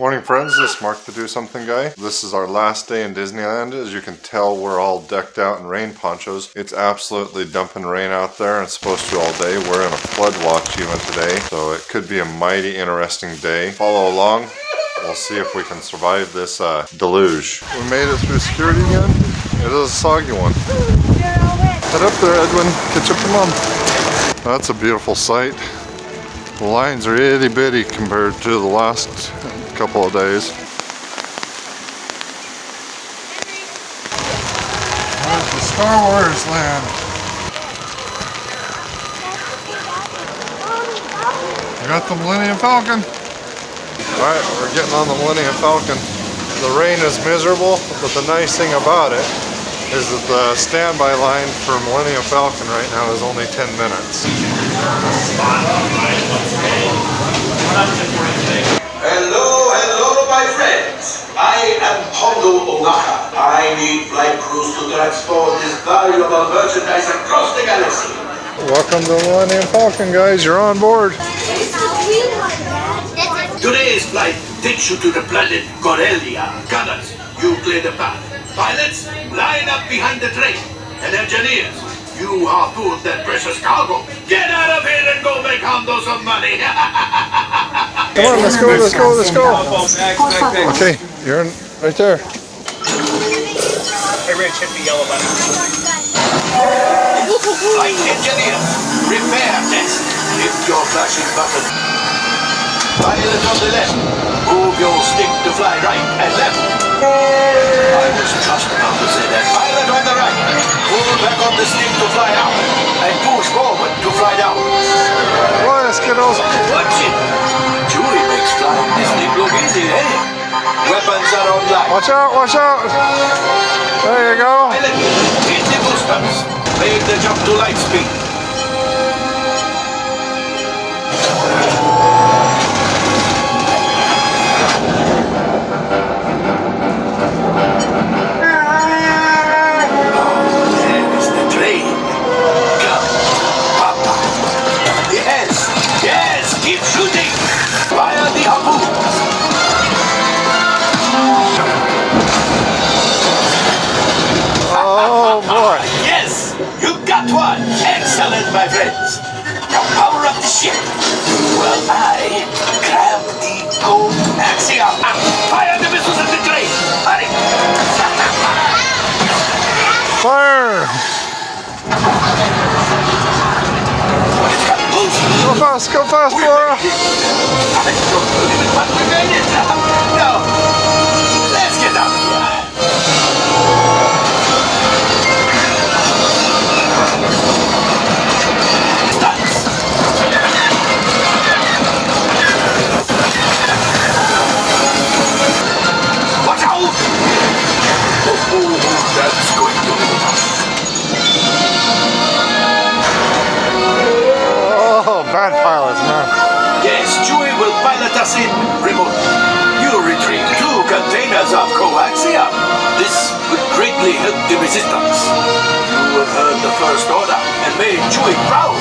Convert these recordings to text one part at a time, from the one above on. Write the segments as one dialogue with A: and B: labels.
A: Morning friends, this is Mark the Do Something Guy. This is our last day in Disneyland. As you can tell, we're all decked out in rain ponchos. It's absolutely dumping rain out there and it's supposed to all day. We're in a flood watch even today, so it could be a mighty interesting day. Follow along. We'll see if we can survive this deluge. We made it through security again. It is a soggy one. Head up there, Edwin. Catch up to Mom. That's a beautiful sight. The lines are itty bitty compared to the last couple of days. There's the Star Wars land. We got the Millennium Falcon. Alright, we're getting on the Millennium Falcon. The rain is miserable, but the nice thing about it is that the standby line for Millennium Falcon right now is only 10 minutes.
B: Hello my friends. I am Hondo Onaka. I need flight crews to transport this valuable merchandise across the galaxy.
A: Welcome to the Millennium Falcon, guys. You're on board.
B: Today's flight takes you to the planet Corellia. Gunners, you clear the path. Pilots, line up behind the train. And engineers, you harpoon that precious cargo. Get out of here and go make Hondo some money.
A: Come on, let's go. Okay, you're in right there.
C: Hey Rich, hit the yellow button.
B: Flight engineers, repair test. Hit your flashing button. Pilot on the left, move your stick to fly right and left. I was just about to say that. Pilot on the right, pull back on the stick to fly out and push forward to fly down.
A: Boy, Skittles.
B: Watch it. Chewie makes flying this thing look easy, eh? Weapons are online.
A: Watch out, watch out. There you go.
B: Pilot, hit the boosters. Make the jump to light speed. My friends, now power up the ship. Well, I grab the gold axiom. Fire the missiles at the train. Hurry!
A: Fire! Go fast, Laura!
B: I don't believe it, but we made it. Now, let's get out of here. That's going to be tough.
A: Oh, bad pilots, man.
B: Yes, Chewie will pilot us in remote. You retrieve 2 containers of coaxium. This will greatly help the resistance. You have heard the First Order and made Chewie proud.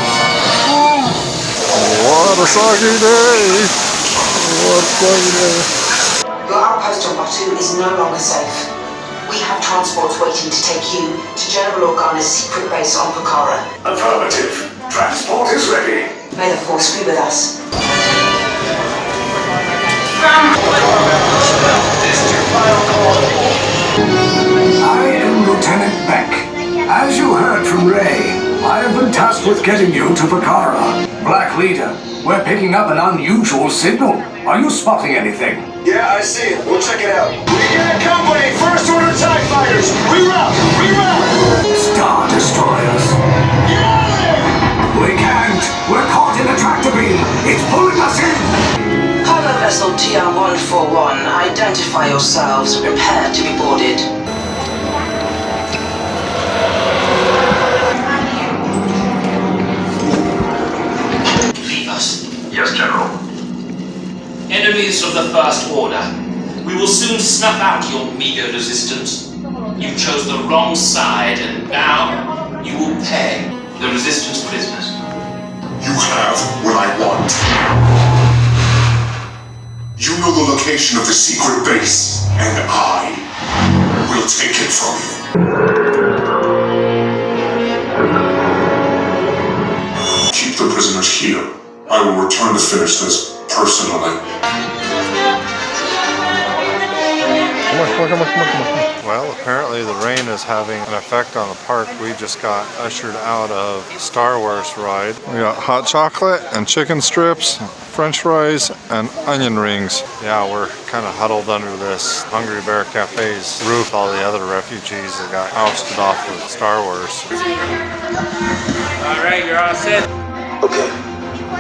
A: What a soggy day. What a soggy day.
D: Your outpost on Batu is no longer safe. We have transports waiting to take you to General Organa's secret base on Pucara.
B: Affirmative. Transport is ready.
D: May the Force be with us.
E: I am Lieutenant Beck. As you heard from Ray, I have been tasked with getting you to Pucara. Black Leader, we're picking up an unusual signal. Are you spotting anything?
F: Yeah, I see it. We'll check it out. We get company! First Order TIE Fighters! Reroute! Reroute!
E: Star Destroyers.
F: Get out of there!
E: We can't. We're caught in a tractor beam. It's pulling us in.
D: Cargo vessel TR-141, identify yourselves. Prepare to be boarded.
G: Leave us.
B: Yes, General.
G: Enemies of the First Order. We will soon snuff out your meager resistance. You chose the wrong side, and now you will pay. The Resistance prisoners.
H: You have what I want.
F: You know the location of the secret base, and I will take it from you. Keep the prisoners here. I will return to finish this personally.
A: Come on. Well, apparently the rain is having an effect on the park. We just got ushered out of Star Wars ride. We got hot chocolate and chicken strips, french fries, and onion rings. Yeah, we're kind of huddled under this Hungry Bear Cafe's roof. All the other refugees that got ousted off of Star Wars.
G: All right, you're all set.
B: Okay,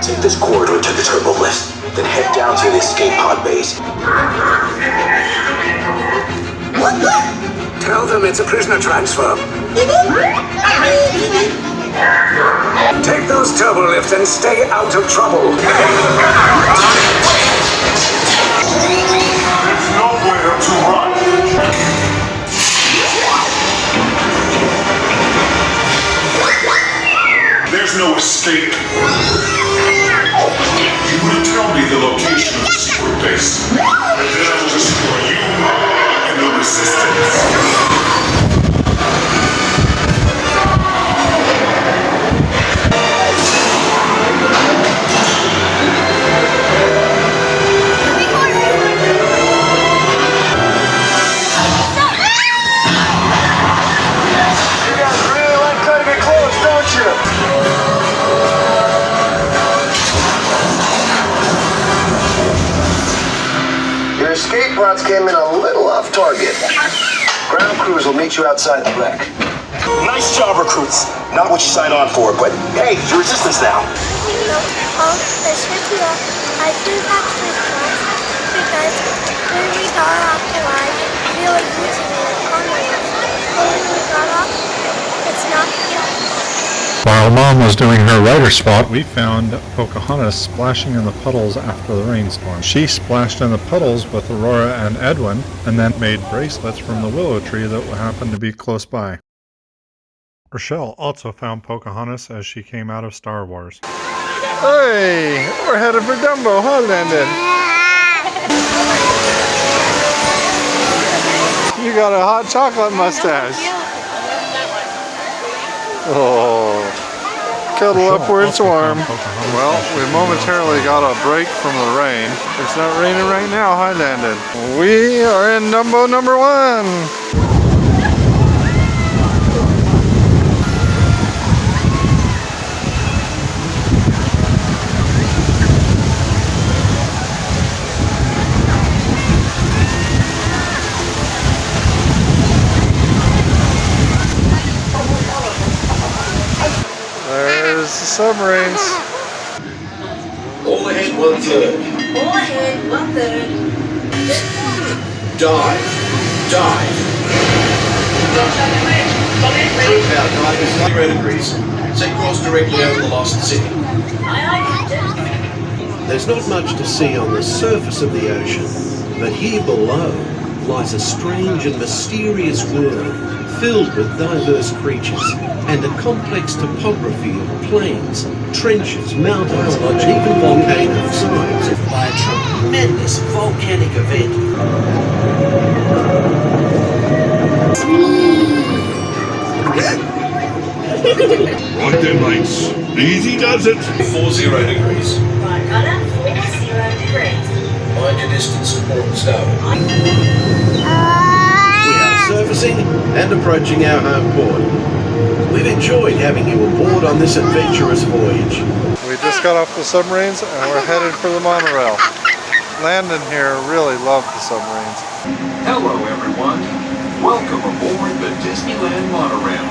B: take this corridor to the turbo lift, then head down to the escape pod base.
E: Tell them it's a prisoner transfer. Take those turbo lifts and stay out of trouble.
F: There's nowhere to run. There's no escape. You will tell me the location of the secret base, and then I will destroy you and the resistance. You guys really like cutting it close, don't you?
B: Your escape routes came in a little off target. Ground crews will meet you outside the wreck. Nice job, recruits. Not what you signed on for, but hey, your resistance now.
C: I do have to because when we got off the line, we were using it on the line. When we got off, it's not here.
H: While Mom was doing her writer swap, we found Pocahontas splashing in the puddles after the rainstorm. She splashed in the puddles with Aurora and Edwin, and then made bracelets from the willow tree that happened to be close by. Rochelle also found Pocahontas as she came out of Star Wars.
A: Hey, we're headed for Dumbo, huh, Landon? You got a hot chocolate mustache. Oh, cuddle up where it's warm. Well, we momentarily got a break from the rain. It's not raining right now, huh, Landon? We are in Dumbo number 1. There's the submarines.
B: All ahead, 1/3.
C: All ahead, 1/3.
B: Dive. Troop out, divers 0 degrees. Set course directly over the lost city.
I: There's not much to see on the surface of the ocean, but here below lies a strange and mysterious world filled with diverse creatures and a complex topography of plains, trenches, mountains, and even volcanoes by a tremendous volcanic event.
F: Right then, mates. Easy does it.
B: 40 degrees.
C: Right, rudder, 40 degrees.
B: Mind your distance and port and starboard.
I: We are surfacing and approaching our home port. We've enjoyed having you aboard on this adventurous voyage.
A: We just got off the submarines and we're headed for the monorail. Landon here really loved the submarines.
J: Hello everyone. Welcome aboard the Disneyland monorail.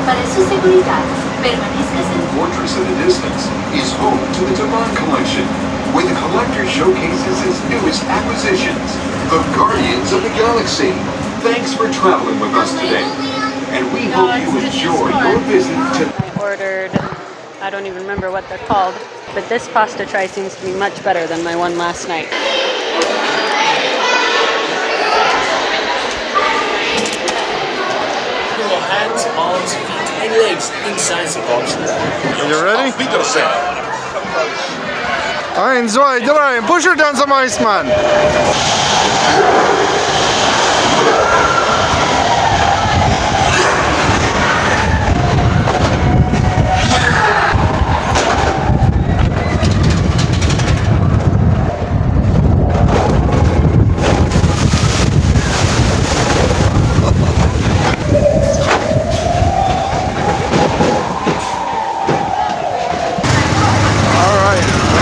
C: Para su seguridad, permanezcas en
J: Fortress at a Distance is home to the Devon Collection, where the collector showcases his newest acquisitions, the Guardians of the Galaxy. Thanks for traveling with us today, and we hope you enjoy your visit to...
K: I ordered, I don't even remember what they're called, but this pasta try seems to be much better than my one last night.
L: Hands, arms, feet, and legs inside the box.
A: You ready? 1, 2, 3. Push her down some ice, man.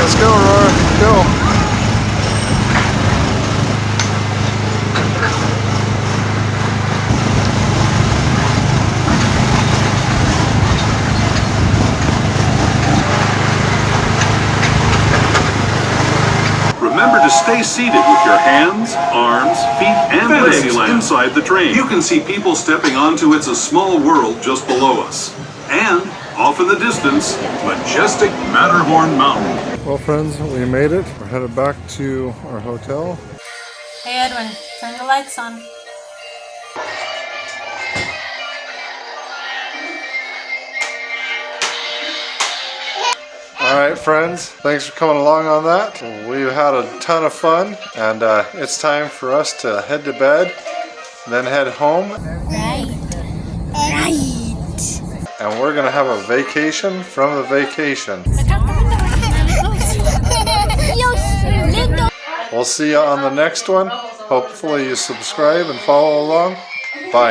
A: Let's go, Aurora. Go.
M: Remember to stay seated with your hands, arms, feet, and legs inside the train. You can see people stepping onto It's a Small World just below us. And, off in the distance, majestic Matterhorn Mountain.
A: Well, friends, we made it. We're headed back to our hotel.
K: Hey Edwin, turn the lights on.
A: Alright, friends, thanks for coming along on that. We've had a ton of fun, and it's time for us to head to bed, then head home.
C: Right.
A: And we're gonna have a vacation from the vacation. We'll see you on the next one. Hopefully you subscribe and follow along. Bye.